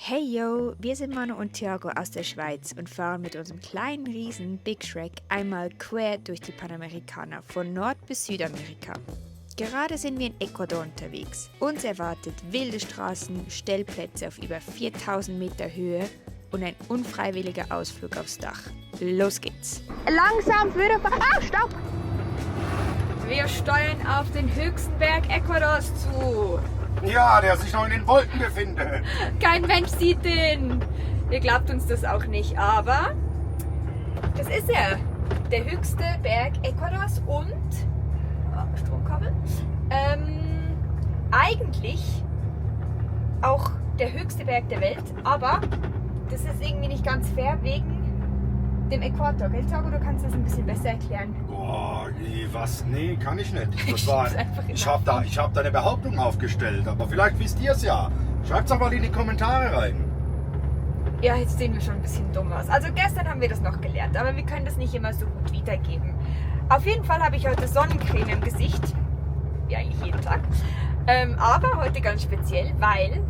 Hey yo, wir sind Manu und Thiago aus der Schweiz und fahren mit unserem kleinen Riesen Big Shrek einmal quer durch die Panamerikaner von Nord- bis Südamerika. Gerade sind wir in Ecuador unterwegs. Uns erwartet wilde Straßen, Stellplätze auf über 4000 Meter Höhe und ein unfreiwilliger Ausflug aufs Dach. Los geht's! Langsam führen. Ah, stopp! Wir steuern auf den höchsten Berg Ecuadors zu. Ja, der sich noch in den Wolken befindet. Kein Mensch sieht den. Ihr glaubt uns das auch nicht, aber das ist er. Der höchste Berg Ecuadors und Stromkabel. Eigentlich auch der höchste Berg der Welt, aber das ist irgendwie nicht ganz fair wegen dem Äquator. Gell, Thiago, du kannst das ein bisschen besser erklären. Boah, was? Nee, kann ich nicht. Ich Ich hab da eine Behauptung aufgestellt, aber vielleicht wisst ihr es ja. Schreibt's doch mal in die Kommentare rein. Ja, jetzt sehen wir schon ein bisschen dumm aus. Also gestern haben wir das noch gelernt, aber wir können das nicht immer so gut wiedergeben. Auf jeden Fall habe ich heute Sonnencreme im Gesicht. Wie eigentlich jeden Tag. Aber heute ganz speziell, weil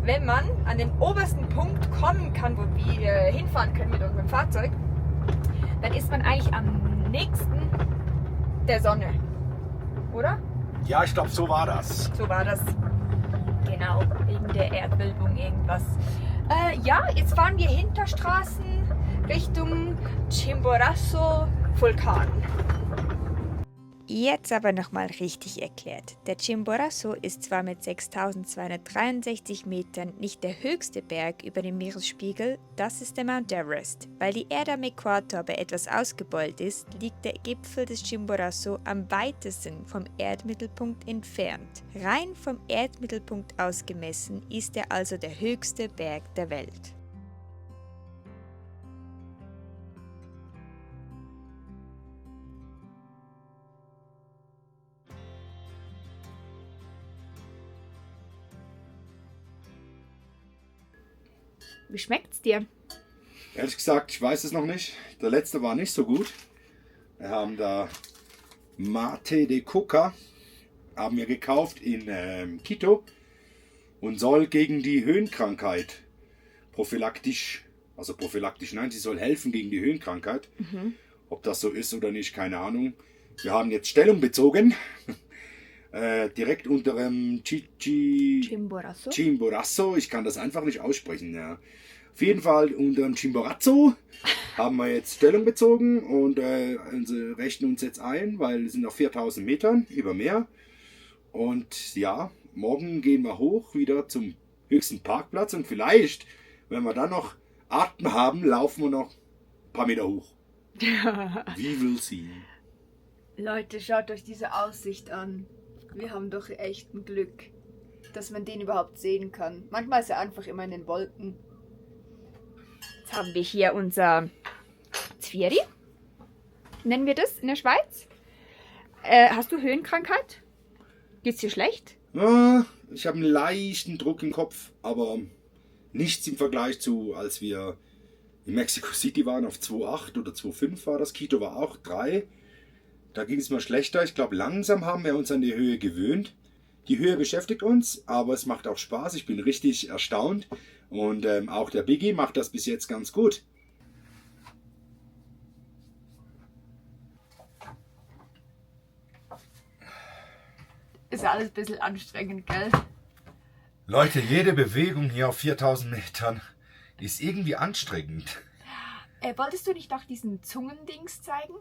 wenn man an den obersten Punkt kommen kann, wo wir hinfahren können mit unserem Fahrzeug, dann ist man eigentlich am nächsten der Sonne. Oder? Ja, ich glaube, so war das. So war das. Genau, wegen der Erdbildung irgendwas. Ja, jetzt fahren wir Hinterstraßen Richtung Chimborazo Vulkan. Jetzt aber nochmal richtig erklärt. Der Chimborazo ist zwar mit 6263 Metern nicht der höchste Berg über dem Meeresspiegel, das ist der Mount Everest. Weil die Erde am Äquator aber etwas ausgebeult ist, liegt der Gipfel des Chimborazo am weitesten vom Erdmittelpunkt entfernt. Rein vom Erdmittelpunkt aus gemessen ist er also der höchste Berg der Welt. Wie schmeckt's dir? Ehrlich gesagt, ich weiß es noch nicht. Der letzte war nicht so gut. Wir haben da Mate de Coca haben wir gekauft in Quito und soll gegen die Höhenkrankheit prophylaktisch nein, sie soll helfen gegen die Höhenkrankheit. Ob das so ist oder nicht, keine Ahnung. Wir haben jetzt Stellung bezogen. Direkt unter dem Chimborazo. Chimborazo. Ich kann das einfach nicht aussprechen. Ja. Auf jeden Fall unter dem Chimborazo haben wir jetzt Stellung bezogen und rechnen uns jetzt ein, weil es sind noch 4000 Metern über Meer. Und ja, morgen gehen wir hoch wieder zum höchsten Parkplatz und vielleicht, wenn wir dann noch Atem haben, laufen wir noch ein paar Meter hoch. We will see. Leute, schaut euch diese Aussicht an. Wir haben doch echt ein Glück, dass man den überhaupt sehen kann. Manchmal ist er einfach immer in den Wolken. Jetzt haben wir hier unser Zvieri. Nennen wir das in der Schweiz. Hast du Höhenkrankheit? Geht's dir schlecht? Ja, ich habe einen leichten Druck im Kopf, aber nichts im Vergleich zu, als wir in Mexico City waren auf 2,8 oder 2,5 war das. Quito war auch 3. Da ging es mal schlechter. Ich glaube, langsam haben wir uns an die Höhe gewöhnt. Die Höhe beschäftigt uns, aber es macht auch Spaß. Ich bin richtig erstaunt. Und auch der Biggie macht das bis jetzt ganz gut. Ist ja alles ein bisschen anstrengend, gell? Leute, jede Bewegung hier auf 4000 Metern ist irgendwie anstrengend. Wolltest du nicht noch diesen Zungendings zeigen?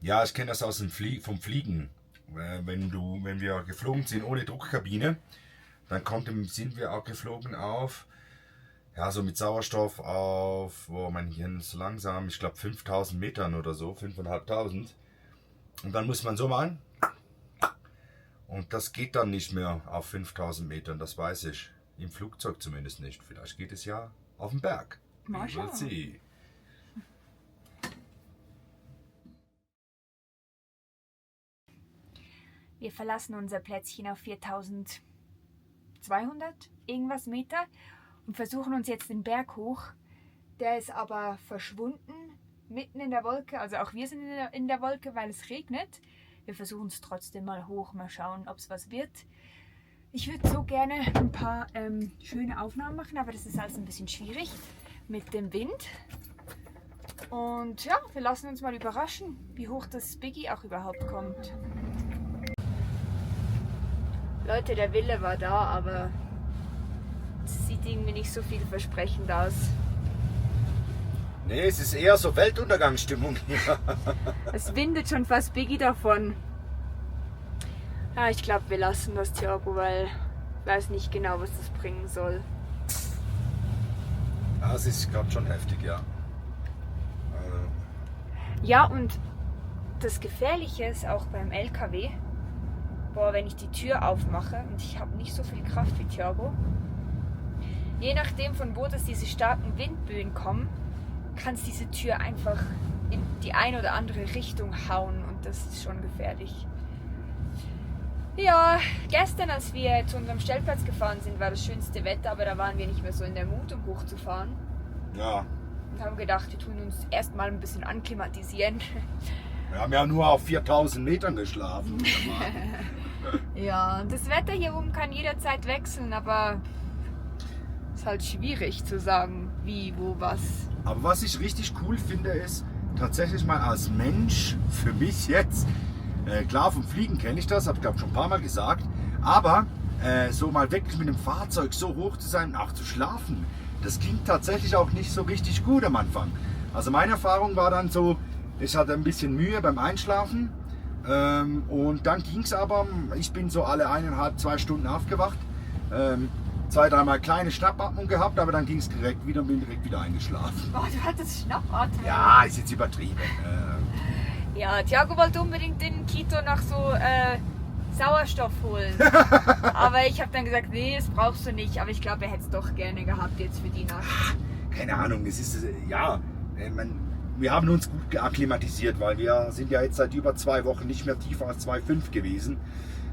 Ja, ich kenne das aus dem vom Fliegen. Wenn wir geflogen sind ohne Druckkabine, dann sind wir auch geflogen auf, ja, so mit Sauerstoff auf, mein Hirn ist langsam, ich glaube 5000 Metern oder so, 5500. Und dann muss man so machen. Und das geht dann nicht mehr auf 5000 Metern, das weiß ich. Im Flugzeug zumindest nicht. Vielleicht geht es ja auf dem Berg. Mal schauen. See. Wir verlassen unser Plätzchen auf 4200 irgendwas Meter und versuchen uns jetzt den Berg hoch. Der ist aber verschwunden, mitten in der Wolke. Also auch wir sind in der Wolke, weil es regnet. Wir versuchen es trotzdem mal hoch, mal schauen, ob es was wird. Ich würde so gerne ein paar schöne Aufnahmen machen, aber das ist alles ein bisschen schwierig mit dem Wind. Und ja, wir lassen uns mal überraschen, wie hoch das Biggie auch überhaupt kommt. Leute, der Wille war da, aber es sieht irgendwie nicht so vielversprechend aus. Nee, es ist eher so Weltuntergangsstimmung hier. Es windet schon fast Biggie davon. Ja, ich glaube, wir lassen das, Thiago, weil ich weiß nicht genau, was das bringen soll. Ja, es ist gerade schon heftig, ja. Ja, und das Gefährliche ist auch beim LKW, boah, wenn ich die Tür aufmache und ich habe nicht so viel Kraft wie Thiago, je nachdem von wo das diese starken Windböen kommen, kann es diese Tür einfach in die eine oder andere Richtung hauen und das ist schon gefährlich. Ja, gestern, als wir zu unserem Stellplatz gefahren sind, war das schönste Wetter, aber da waren wir nicht mehr so in der Mut, um hochzufahren. Ja. Und haben gedacht, wir tun uns erstmal ein bisschen anklimatisieren. Wir haben ja nur auf 4000 Metern geschlafen. Ja, das Wetter hier oben kann jederzeit wechseln, aber ist halt schwierig zu sagen, wie, wo, was. Aber was ich richtig cool finde, ist tatsächlich mal als Mensch, für mich jetzt, klar vom Fliegen kenne ich das, habe ich glaube schon ein paar Mal gesagt, aber so mal wirklich mit dem Fahrzeug so hoch zu sein und auch zu schlafen, das ging tatsächlich auch nicht so richtig gut am Anfang. Also meine Erfahrung war dann so, ich hatte ein bisschen Mühe beim Einschlafen und dann ging es aber, ich bin so alle 1,5, 2 Stunden aufgewacht, 2, 3 Mal kleine Schnappatmung gehabt, aber dann ging es direkt wieder und bin direkt wieder eingeschlafen. Oh, du hattest Schnappatmung. Ja, ist jetzt übertrieben. Ja, Thiago wollte unbedingt in Quito nach so Sauerstoff holen. Aber ich habe dann gesagt, nee, das brauchst du nicht. Aber ich glaube, er hätte es doch gerne gehabt jetzt für die Nacht. Keine Ahnung, es ist, ja, wir haben uns gut akklimatisiert, weil wir sind ja jetzt seit über 2 Wochen nicht mehr tiefer als 2,5 gewesen.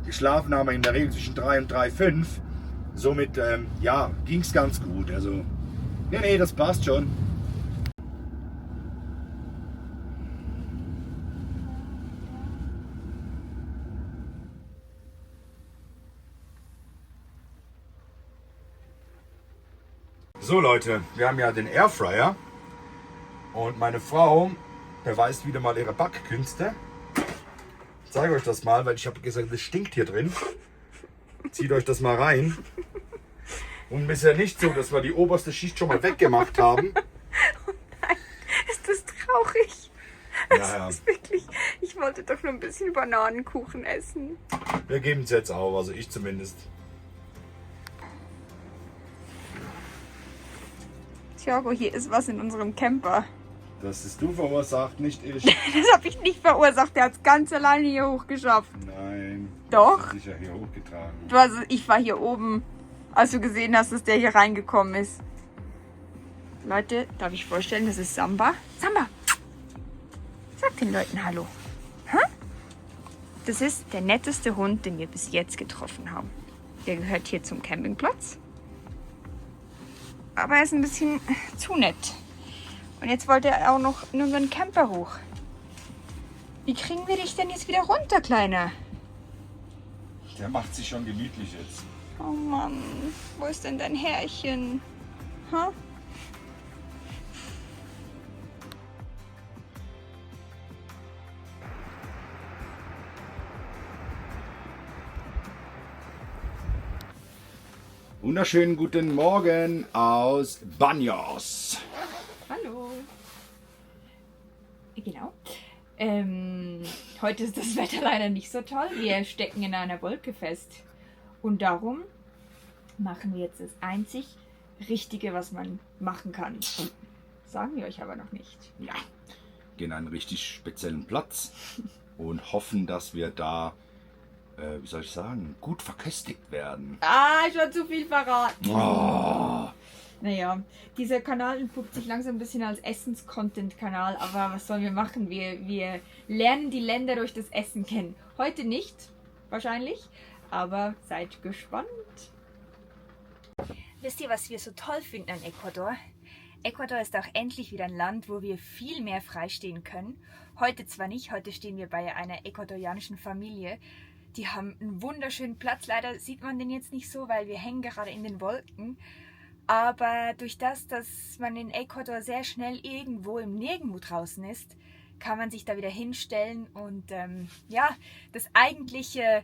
Geschlafen haben wir in der Regel zwischen 3 und 3,5. Somit, ja, ging es ganz gut. Also, nee, das passt schon. So Leute, wir haben ja den Airfryer und meine Frau beweist wieder mal ihre Backkünste. Ich zeige euch das mal, weil ich habe gesagt, es stinkt hier drin. Zieht euch das mal rein. Und bisher nicht so, dass wir die oberste Schicht schon mal weggemacht haben. Oh nein, ist das traurig. Ja. Das ist wirklich, ich wollte doch nur ein bisschen Bananenkuchen essen. Wir geben es jetzt auf, also ich zumindest. Thiago, hier ist was in unserem Camper. Das ist du verursacht, nicht ich. Das habe ich nicht verursacht, der hat es ganz alleine hier hochgeschafft. Nein. Doch. Das ist sicher hier hochgetragen. Ich war hier oben, als du gesehen hast, dass der hier reingekommen ist. Leute, darf ich vorstellen, das ist Samba. Samba! Sag den Leuten Hallo. Hä? Das ist der netteste Hund, den wir bis jetzt getroffen haben. Der gehört hier zum Campingplatz. Aber er ist ein bisschen zu nett. Und jetzt wollte er auch noch in unseren Camper hoch. Wie kriegen wir dich denn jetzt wieder runter, Kleiner? Der macht sich schon gemütlich jetzt. Oh Mann, wo ist denn dein Herrchen? Hä? Wunderschönen guten Morgen aus Banhos. Hallo. Genau. Heute ist das Wetter leider nicht so toll. Wir stecken in einer Wolke fest. Und darum machen wir jetzt das einzig Richtige, was man machen kann. Sagen wir euch aber noch nicht. Ja, gehen an einen richtig speziellen Platz und hoffen, dass wir da, wie soll ich sagen, gut verköstigt werden. Ah, schon zu viel verraten. Oh. Naja, dieser Kanal entpuppt sich langsam ein bisschen als Essens-Content-Kanal, aber was sollen wir machen? Wir lernen die Länder durch das Essen kennen. Heute nicht, wahrscheinlich, aber seid gespannt. Wisst ihr, was wir so toll finden an Ecuador? Ecuador ist auch endlich wieder ein Land, wo wir viel mehr freistehen können. Heute zwar nicht, heute stehen wir bei einer ecuadorianischen Familie, Die haben einen wunderschönen Platz. Leider sieht man den jetzt nicht so, weil wir hängen gerade in den Wolken. Aber durch das, dass man in Ecuador sehr schnell irgendwo im Nirgendwo draußen ist, kann man sich da wieder hinstellen und ja, das eigentliche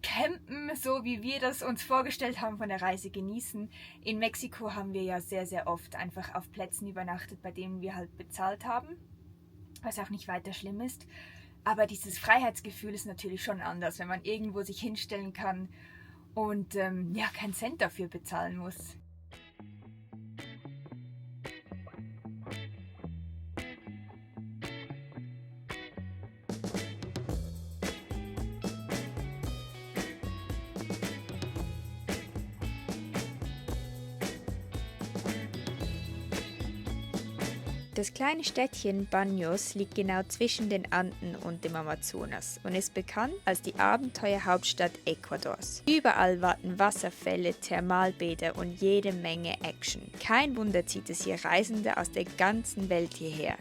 Campen, so wie wir das uns vorgestellt haben von der Reise, genießen. In Mexiko haben wir ja sehr, sehr oft einfach auf Plätzen übernachtet, bei denen wir halt bezahlt haben, was auch nicht weiter schlimm ist. Aber dieses Freiheitsgefühl ist natürlich schon anders, wenn man irgendwo sich hinstellen kann und ja, keinen Cent dafür bezahlen muss. Das kleine Städtchen Baños liegt genau zwischen den Anden und dem Amazonas und ist bekannt als die Abenteuerhauptstadt Ecuadors. Überall warten Wasserfälle, Thermalbäder und jede Menge Action. Kein Wunder zieht es hier Reisende aus der ganzen Welt hierher.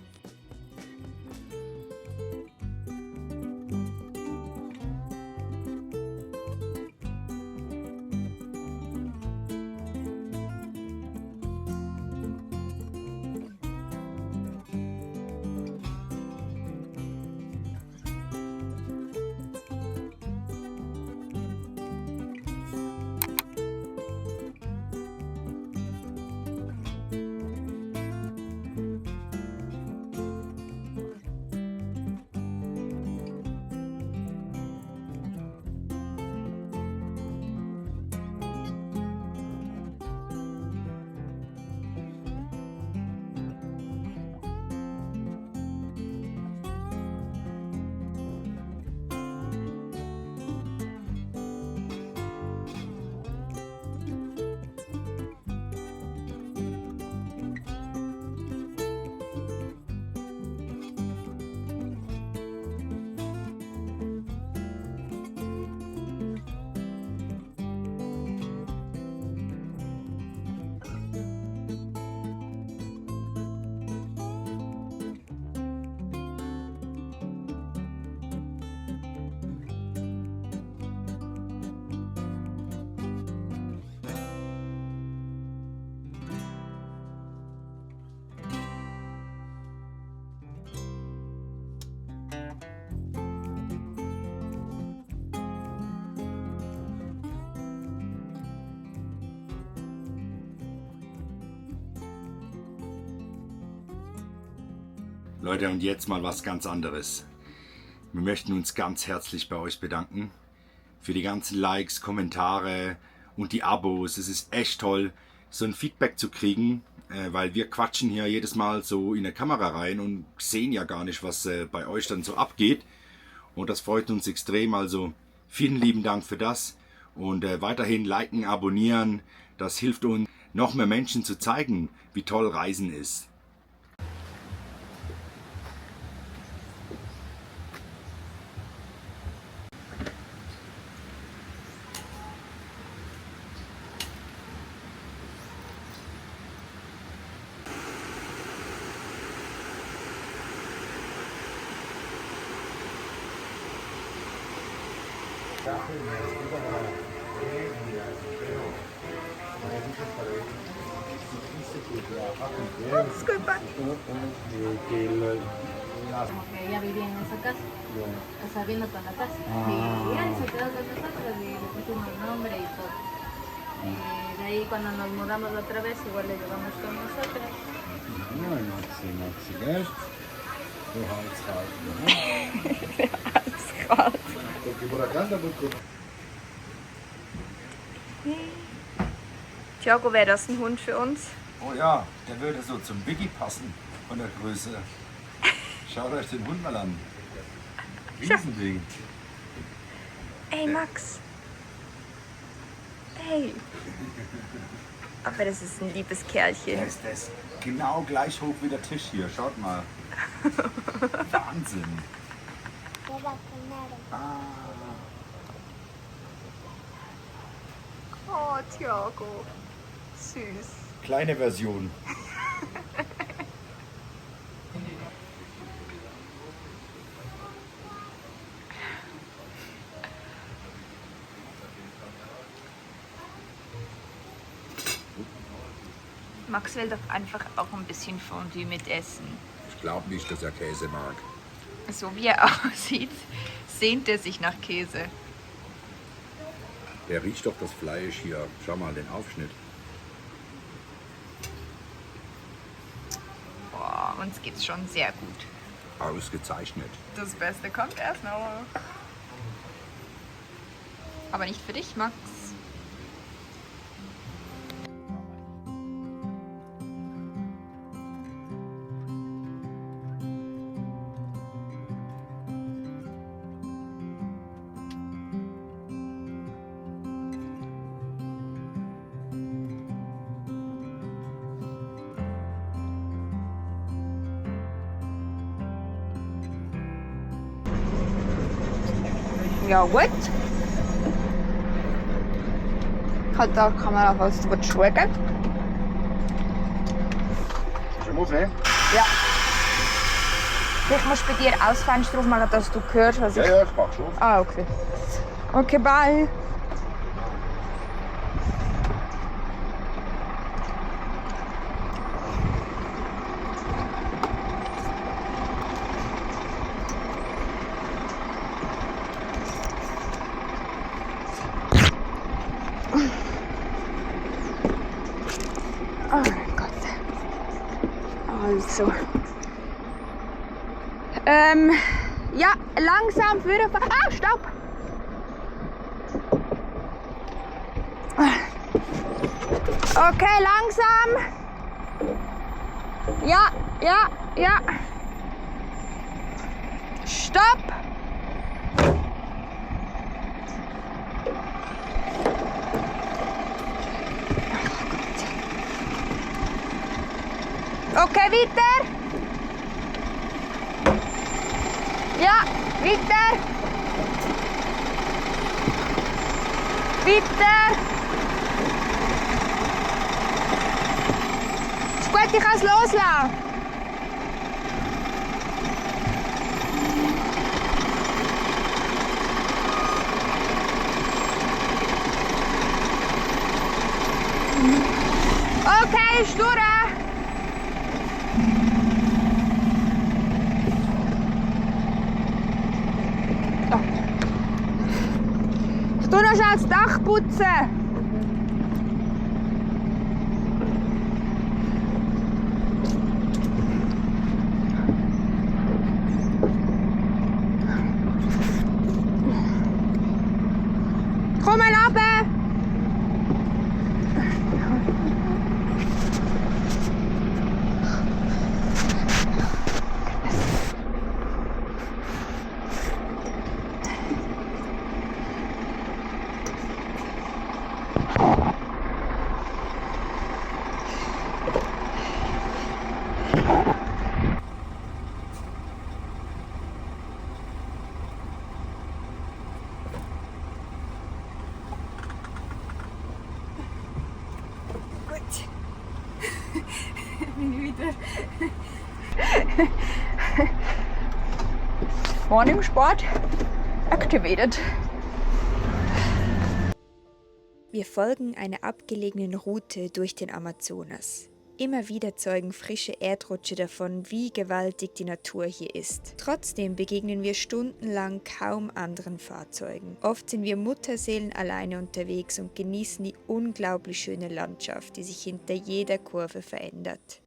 Leute, und jetzt mal was ganz anderes. Wir möchten uns ganz herzlich bei euch bedanken für die ganzen Likes, Kommentare und die Abos. Es ist echt toll, so ein Feedback zu kriegen, weil wir quatschen hier jedes Mal so in der Kamera rein und sehen ja gar nicht, was bei euch dann so abgeht. Und das freut uns extrem. Also vielen lieben Dank für das und weiterhin liken, abonnieren. Das hilft uns, noch mehr Menschen zu zeigen, wie toll Reisen ist. Ella vivía en esa casa, o sea, vino con la casa. Y él se quedó con nosotros y le pusimos el nombre y todo. Y de ahí cuando nos mudamos otra vez, igual le llevamos con nosotros. Thiago, wäre das ein Hund für uns? Oh ja, der würde so zum Biggie passen von der Größe. Schaut euch den Hund mal an. Riesending. Ey, Max. Hey. Aber das ist ein liebes Kerlchen. Der ist genau gleich hoch wie der Tisch hier. Schaut mal. Wahnsinn. Oh, Thiago. Süß. Kleine Version. Max will doch einfach auch ein bisschen Fondue mit essen. Ich glaube nicht, dass er Käse mag. So wie er aussieht, sehnt er sich nach Käse. Der riecht doch das Fleisch hier. Schau mal den Aufschnitt. Boah, uns geht's schon sehr gut. Ausgezeichnet. Das Beste kommt erst noch. Aber nicht für dich, Max. Ja, gut. Hat da Kamera fast schauen. Schon aufnehmen? Ja. Ich muss bei dir aus Fenster drauf machen, dass du hörst, was ich... Ja, ich mach schon. Ah, okay. Okay, bye. Oh mein Gott. Also. Ja, langsam führen. Ah, stopp! Okay, langsam. Ja, ja, ja. Stopp! Okay, weiter. Ja, weiter. Weiter. Ist gut, ich kann es loslassen. Okay, ist durch. Du noch schnell das Dach putzen. Komm mal runter. Wieder. Morning Sport activated. Wir folgen einer abgelegenen Route durch den Amazonas. Immer wieder zeugen frische Erdrutsche davon, wie gewaltig die Natur hier ist. Trotzdem begegnen wir stundenlang kaum anderen Fahrzeugen. Oft sind wir Mutterseelen alleine unterwegs und genießen die unglaublich schöne Landschaft, die sich hinter jeder Kurve verändert.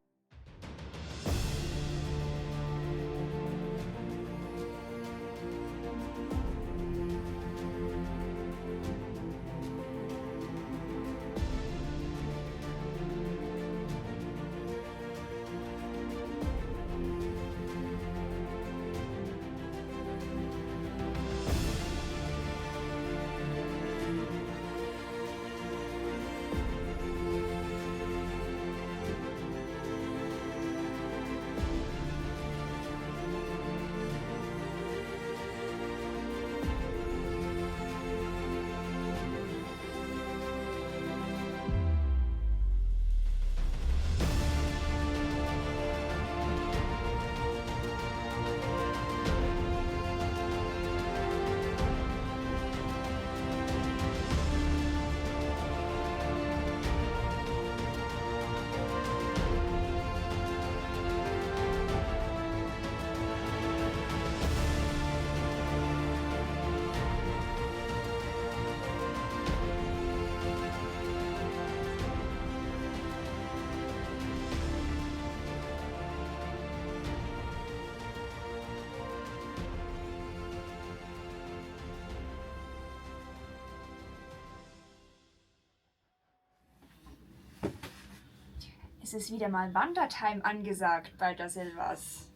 ist es wieder mal Wandertime angesagt bei der Silvas.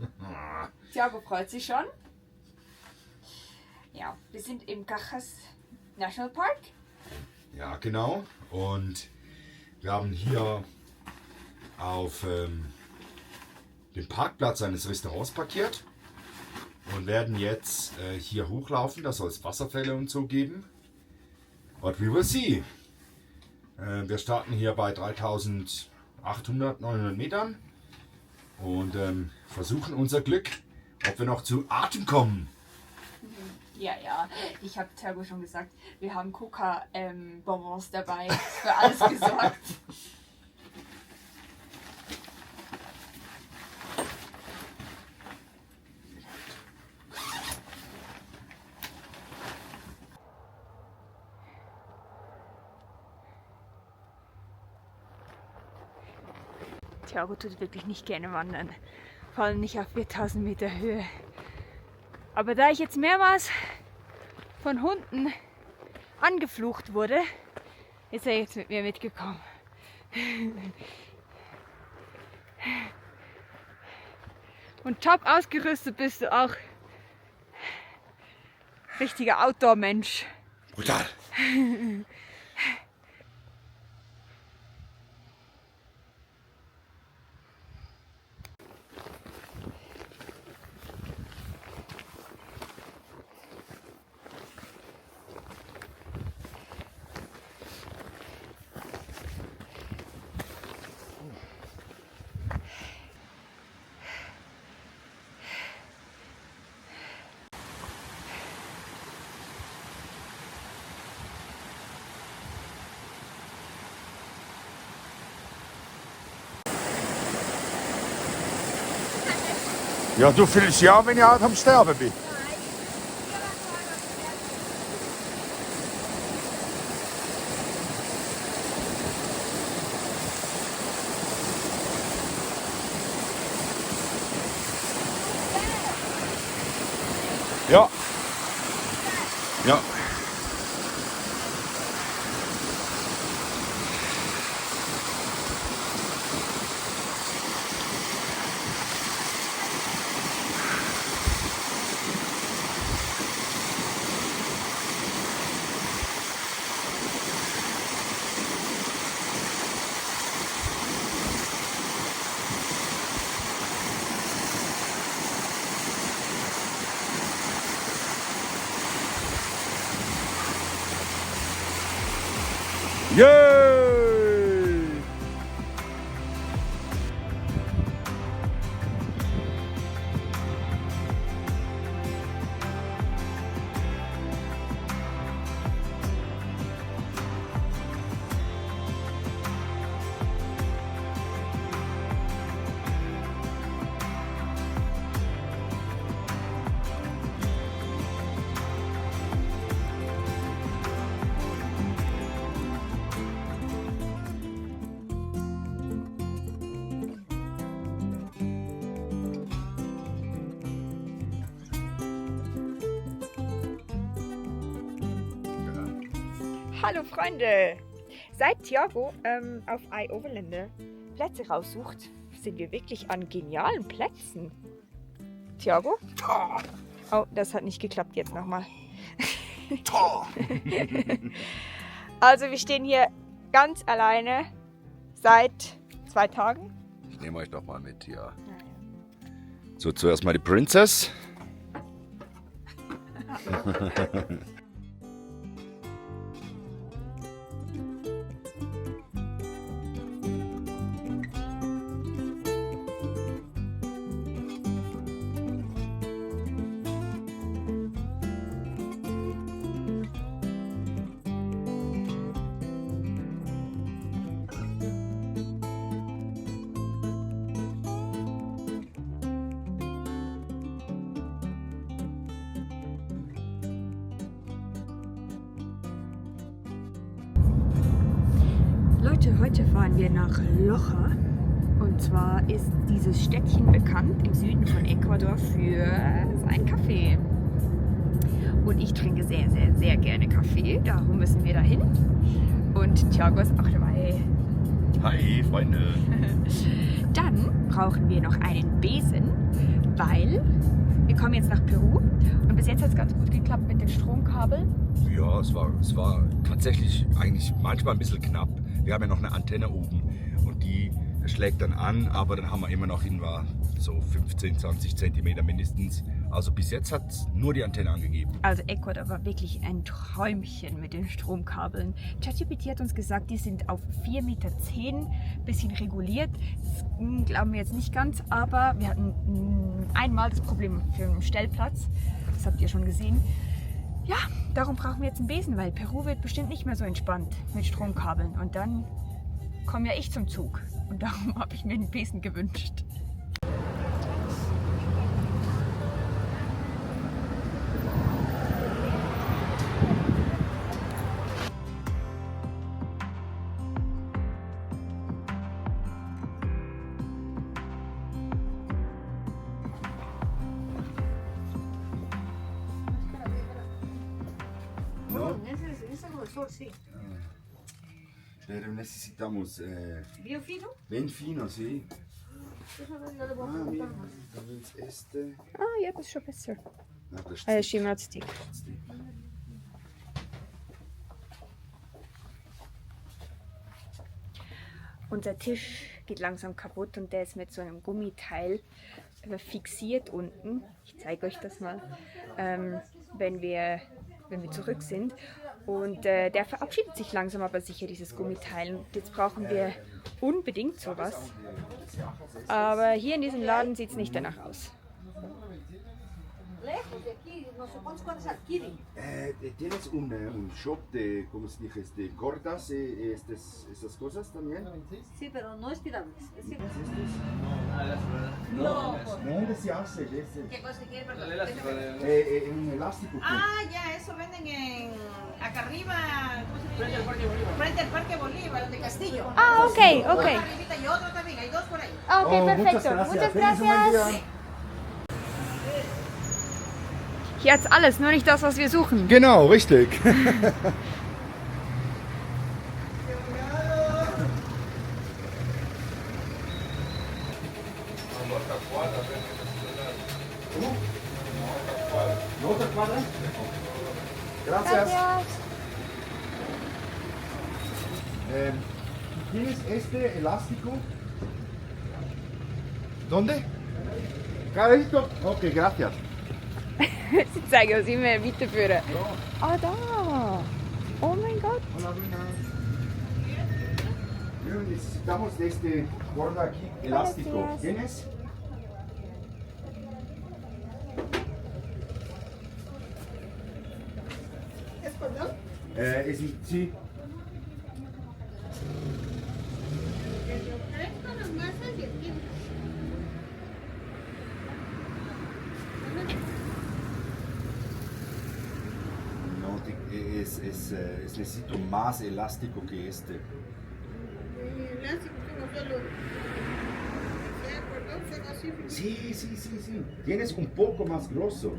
Thiago freut sich schon. Ja, wir sind im Cajas National Park. Ja, genau. Und wir haben hier auf den Parkplatz eines Restaurants parkiert und werden jetzt hier hochlaufen. Da soll es Wasserfälle und so geben. But we will see. Wir starten hier bei 3800, 900 Metern und versuchen unser Glück, ob wir noch zu Atem kommen. Ja, ich habe Thiago schon gesagt, wir haben Coca-Bonbons dabei, für alles gesorgt. Thiago tut wirklich nicht gerne wandern, vor allem nicht auf 4000 Meter Höhe. Aber da ich jetzt mehrmals von Hunden angeflucht wurde, ist er jetzt mit mir mitgekommen. Und top ausgerüstet bist du auch. Richtiger Outdoor-Mensch. Brutal. Ja, du fühlst ja, wenn ich halt am Sterben bin. Ja. Ja. Yay! Hallo Freunde! Seit Thiago auf iOverlander Plätze raussucht, sind wir wirklich an genialen Plätzen. Thiago? Oh, das hat nicht geklappt, jetzt nochmal. Also wir stehen hier ganz alleine seit 2 Tagen. Ich nehme euch doch mal mit hier. So, zuerst mal die Princess. Leute, heute fahren wir nach Loja. Und zwar ist dieses Städtchen bekannt im Süden von Ecuador für seinen Kaffee. Und ich trinke sehr, sehr, sehr gerne Kaffee. Darum müssen wir dahin. Und Thiago ist auch dabei. Hi, Freunde. Dann brauchen wir noch einen Besen, weil wir kommen jetzt nach Peru und bis jetzt hat es ganz gut geklappt mit den Stromkabeln. Ja, es war tatsächlich eigentlich manchmal ein bisschen knapp. Wir haben ja noch eine Antenne oben und die schlägt dann an, aber dann haben wir immer noch so 15, 20 Zentimeter mindestens. Also bis jetzt hat nur die Antenne angegeben. Also Ecuador war wirklich ein Träumchen mit den Stromkabeln. ChatGPT hat uns gesagt, die sind auf 4,10 Meter, bisschen reguliert. Das glauben wir jetzt nicht ganz, aber wir hatten einmal das Problem für einen Stellplatz. Das habt ihr schon gesehen. Ja, darum brauchen wir jetzt einen Besen, weil Peru wird bestimmt nicht mehr so entspannt mit Stromkabeln. Und dann komme ja ich zum Zug. Und darum habe ich mir einen Besen gewünscht. Sí. Pero necesitamos ¿Bien fino? bien fino, sí. No le voy a preguntar más. Dann ist este. Ah, ja, das ist schon besser. Ah, das Ah, Schimmerzstick. Unser Tisch geht langsam kaputt und der ist mit so einem Gummiteil fixiert unten. Ich zeige euch das mal, wenn wir zurück sind. Und der verabschiedet sich langsam aber sicher, dieses Gummiteil. Und jetzt brauchen wir unbedingt sowas. Aber hier in diesem Laden sieht es nicht danach aus. Lejos de aquí, no sé cuántos adquieren. ¿Tienes un shop de, cómo se dice, de cortas estas cosas también? Sí, pero no estirables. Es que... No, ¿dónde se hace ese? ¿Qué cosa quiere, perdón? Un elástico. Ah, ya, eso venden acá arriba, ¿cómo se llama? Frente al Parque Bolívar, de Castillo. Ah, okay, Uno okay. arribita y otro también, hay dos por ahí. Ah, okay, Oh, perfekto. muchas gracias. Hier hat's alles, nur nicht das, was wir suchen. Genau, richtig. Gracias. ¿Tienes este elástico? ¿Dónde? Carito. Ok, gracias. Sie zeigen uns immer weiterführen. Ah, da. Oh mein Gott. Hola, buenas. Necesitamos de este gordo aquí elástico. Gracias. ¿Tienes? ¿Es cordón? Sí. Con las masas y el tiempo. No, necesito más elástico que este. Elástico, como solo. ¿Sea cordón, sea así? Sí. Tienes un poco más grosso.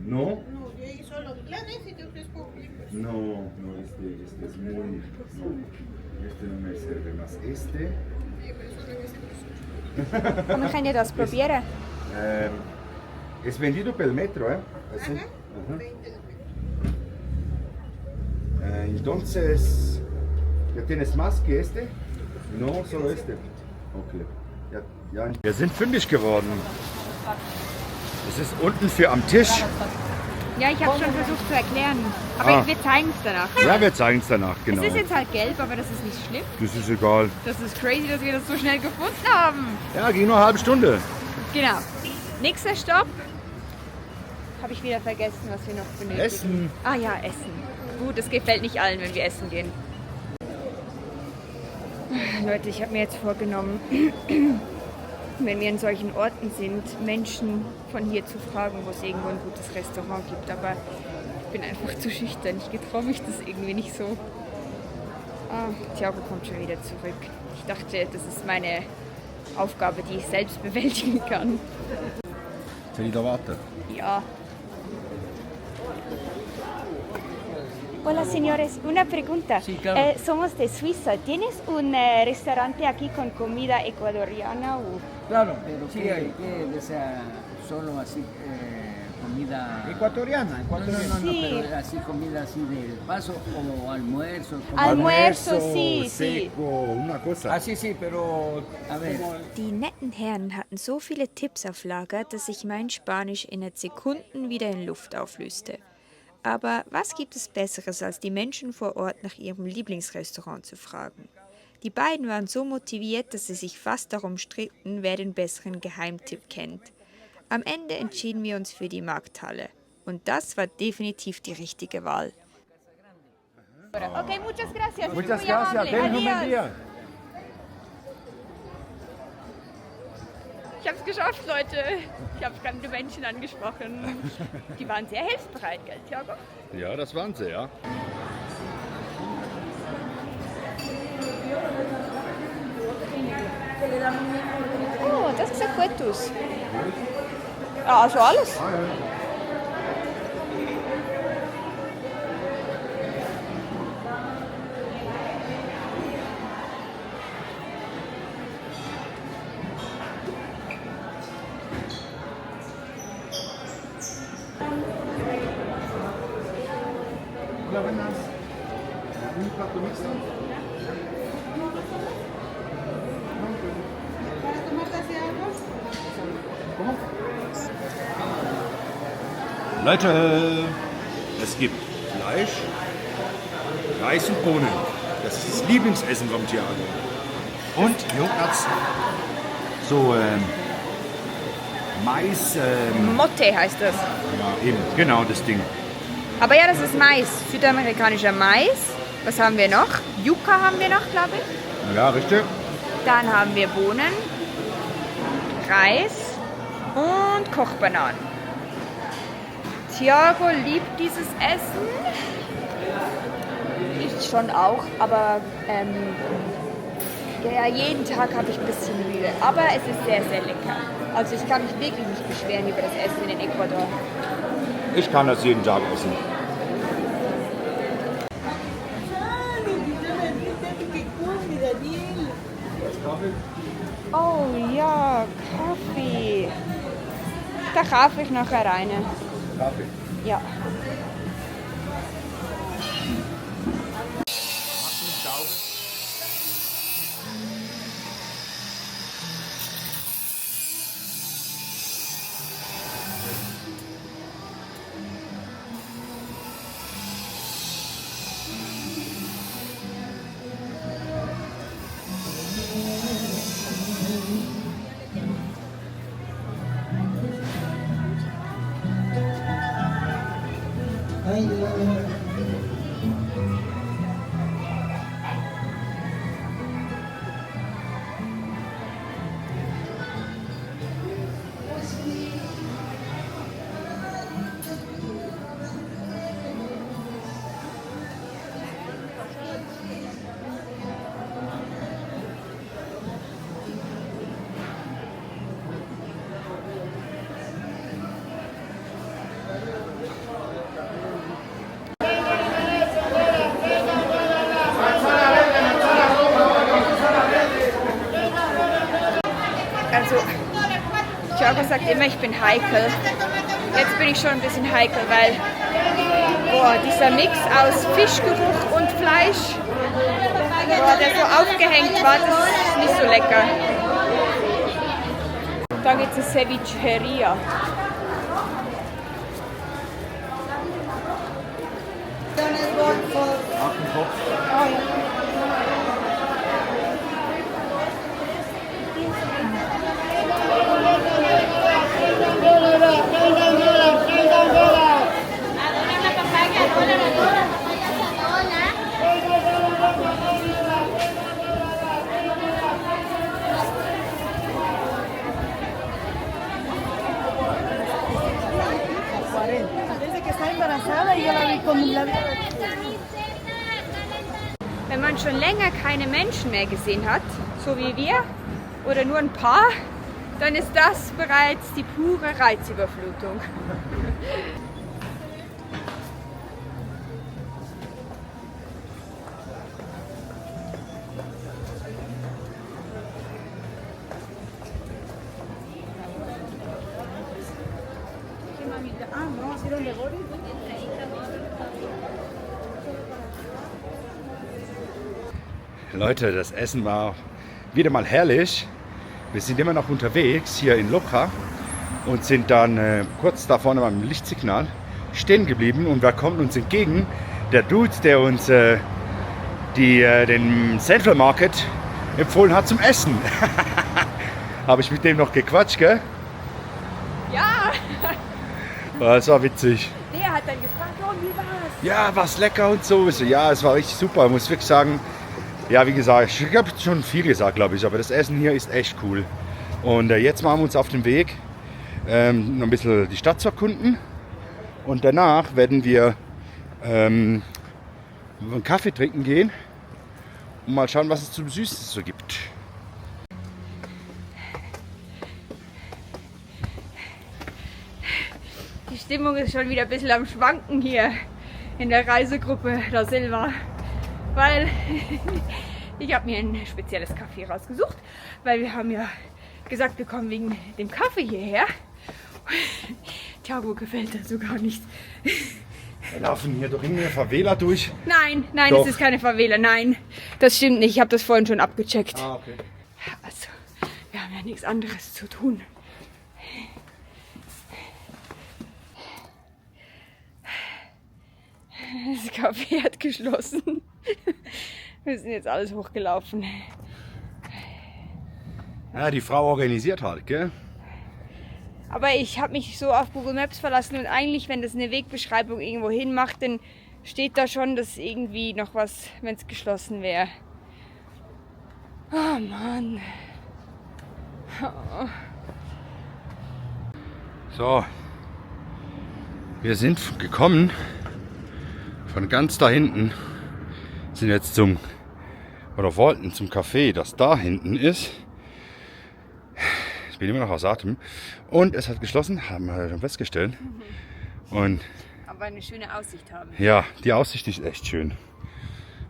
¿No? No, yo ahí solo planes y te ofrezco clips. No, este es muy... No, este no me sirve más. Este... Sí, pero solo en ese curso. ¿Cómo kann ihr das probieren? Es vendido por metro, ¿eh? Así. Ajá. Ajá. 20 de Entonces, ¿ya tienes más que este? No, solo este. Okay. Ja. Wir sind fündig geworden. Es ist unten für am Tisch. Ja, ich habe schon versucht zu erklären. Aber wir zeigen es danach. Ja, wir zeigen es danach, genau. Es ist jetzt halt gelb, aber das ist nicht schlimm. Das ist egal. Das ist crazy, dass wir das so schnell gefunden haben. Ja, ging nur eine halbe Stunde. Genau. Nächster Stopp. Habe ich wieder vergessen, was wir noch benötigen. Essen. Ah ja, Essen. Gut, es gefällt nicht allen, wenn wir essen gehen. Leute, ich habe mir jetzt vorgenommen, wenn wir in solchen Orten sind, Menschen von hier zu fragen, wo es irgendwo ein gutes Restaurant gibt. Aber ich bin einfach zu schüchtern. Ich getraue mich das irgendwie nicht so. Ah, Thiago kommt schon wieder zurück. Ich dachte, das ist meine Aufgabe, die ich selbst bewältigen kann. Soll ich da warten? Ja. Hola señores, una pregunta. Sí, claro. Somos de Suiza. ¿Tienes un restaurante aquí con comida ecuatoriana? O... Claro, pero ¿qué desea? Solo así comida Ecuatoriana. No, Sí. pero así comida así del paso o almuerzo. Almuerzo, sí, seco, una cosa. Ah, sí, pero a ver. Die netten Herren hatten so viele Tipps auf Lager, dass sich mein Spanisch in Sekunden wieder in Luft auflöste. Aber was gibt es Besseres, als die Menschen vor Ort nach ihrem Lieblingsrestaurant zu fragen? Die beiden waren so motiviert, dass sie sich fast darum stritten, wer den besseren Geheimtipp kennt. Am Ende entschieden wir uns für die Markthalle. Und das war definitiv die richtige Wahl. Okay, muchas gracias. Muchas Muy gracias, amable. tengan un buen Adiós. día. Ich habe es geschafft, Leute. Ich habe fremde Menschen angesprochen. Die waren sehr hilfsbereit, gell, Thiago? Ja, das waren sie, ja. Oh, das sieht gut aus. Ja, also alles. Hola, buenas. ¿Un plato mixto? ¿Para tomarte así algo? Leute, es gibt Fleisch, Reis und Bohnen. Das ist das Lieblingsessen vom Thiago. Und Joghurt, so Mais, Motte heißt das. ja, eben, genau das Ding. Aber ja, das ist Mais, südamerikanischer Mais. Was haben wir noch? Yucca haben wir noch, glaube ich. Ja, richtig. Dann haben wir Bohnen, Reis und Kochbananen. Thiago liebt dieses Essen. Ich schon auch, aber ja, jeden Tag habe ich ein bisschen Mühe. Aber es ist sehr, sehr lecker. Also ich kann mich wirklich nicht beschweren über das Essen in Ecuador. Ich kann das jeden Tag essen. Oh ja, Kaffee. Da kaufe ich nachher eine. Kaffee. Ja. Also, Thiago sagt immer, ich bin heikel. Jetzt bin ich schon ein bisschen heikel, weil dieser Mix aus Fischgeruch und Fleisch, der so aufgehängt war, das ist nicht so lecker. Da gibt es eine Cevicheria. Desde que está embarazada y yo la vi con la... Wenn man schon länger keine Menschen mehr gesehen hat, so wie wir, oder nur ein paar, dann ist das bereits die pure Reizüberflutung. Leute, das Essen war wieder mal herrlich. Wir sind immer noch unterwegs hier in Loja und sind dann kurz da vorne beim Lichtsignal stehen geblieben und wer kommt uns entgegen? Der Dude, der uns den Central Market empfohlen hat zum Essen. Habe ich mit dem noch gequatscht, gell? Ja, Das war witzig. der hat dann gefragt, oh, wie war's? Ja, war's lecker und so. Ich so, ja, es war richtig super. Ich muss wirklich sagen, ja, wie gesagt, ich habe schon viel gesagt, glaube ich, aber das Essen hier ist echt cool. Und jetzt machen wir uns auf den Weg, noch ein bisschen die Stadt zu erkunden. Und danach werden wir einen Kaffee trinken gehen und mal schauen, was es zum Süßes so gibt. Die Stimmung ist schon wieder ein bisschen am Schwanken hier in der Reisegruppe La Silva, weil ich habe mir ein spezielles Café rausgesucht, weil wir haben ja gesagt, wir kommen wegen dem Kaffee hierher. Thiago gefällt das so gar nicht. Wir laufen hier doch in der Favela durch. Nein, Doch. es ist keine Favela, nein, das stimmt nicht, ich habe das vorhin schon abgecheckt. Ah, okay. Also, wir haben ja nichts anderes zu tun. Das Café hat geschlossen. Wir sind jetzt alles hochgelaufen. Ja, die Frau organisiert halt, gell? Aber ich habe mich so auf Google Maps verlassen und eigentlich, wenn das eine Wegbeschreibung irgendwo hin macht, dann steht da schon, dass irgendwie noch was, wenn es geschlossen wäre. Oh Mann. Oh. So, wir sind gekommen von ganz da hinten, sind jetzt wollten zum Café, das da hinten ist. Ich bin immer noch aus Atem und es hat geschlossen, haben wir schon festgestellt. Und Aber eine schöne Aussicht haben. ja, die Aussicht ist echt schön.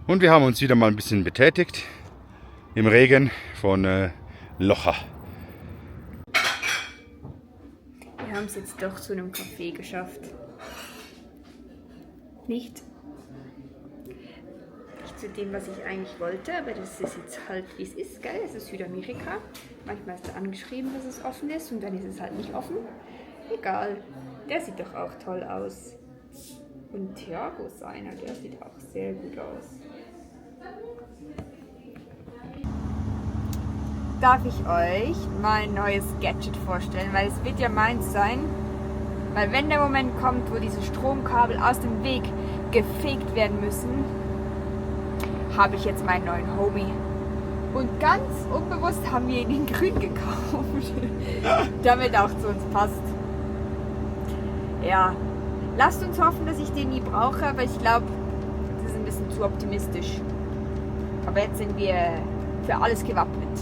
Und wir haben uns wieder mal ein bisschen betätigt im Regen von Loja. Wir haben es jetzt doch zu einem Café geschafft. Nicht zu dem, was ich eigentlich wollte, aber das ist jetzt halt, wie es ist, gell? Es ist Südamerika. Manchmal ist da angeschrieben, dass es offen ist und dann ist es halt nicht offen. Egal, der sieht doch auch toll aus. Und Thiago seiner, der sieht auch sehr gut aus. Darf ich euch mein neues Gadget vorstellen, weil es wird ja meins sein. Weil wenn der Moment kommt, wo diese Stromkabel aus dem Weg gefegt werden müssen, habe ich jetzt meinen neuen Homie. Und ganz unbewusst haben wir ihn in grün gekauft, damit auch zu uns passt. Ja, lasst uns hoffen, dass ich den nie brauche, aber ich glaube, das ist ein bisschen zu optimistisch. Aber jetzt sind wir für alles gewappnet.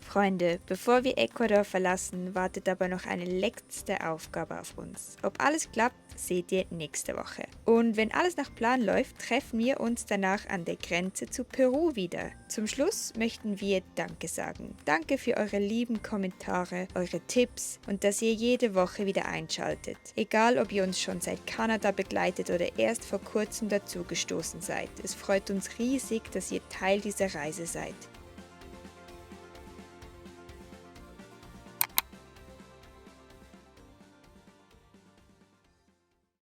Freunde, bevor wir Ecuador verlassen, wartet aber noch eine letzte Aufgabe auf uns. Ob alles klappt, seht ihr nächste Woche. Und wenn alles nach Plan läuft, treffen wir uns danach an der Grenze zu Peru wieder. Zum Schluss möchten wir Danke sagen. Danke für eure lieben Kommentare, eure Tipps und dass ihr jede Woche wieder einschaltet. Egal, ob ihr uns schon seit Kanada begleitet oder erst vor kurzem dazugestoßen seid. Es freut uns riesig, dass ihr Teil dieser Reise seid.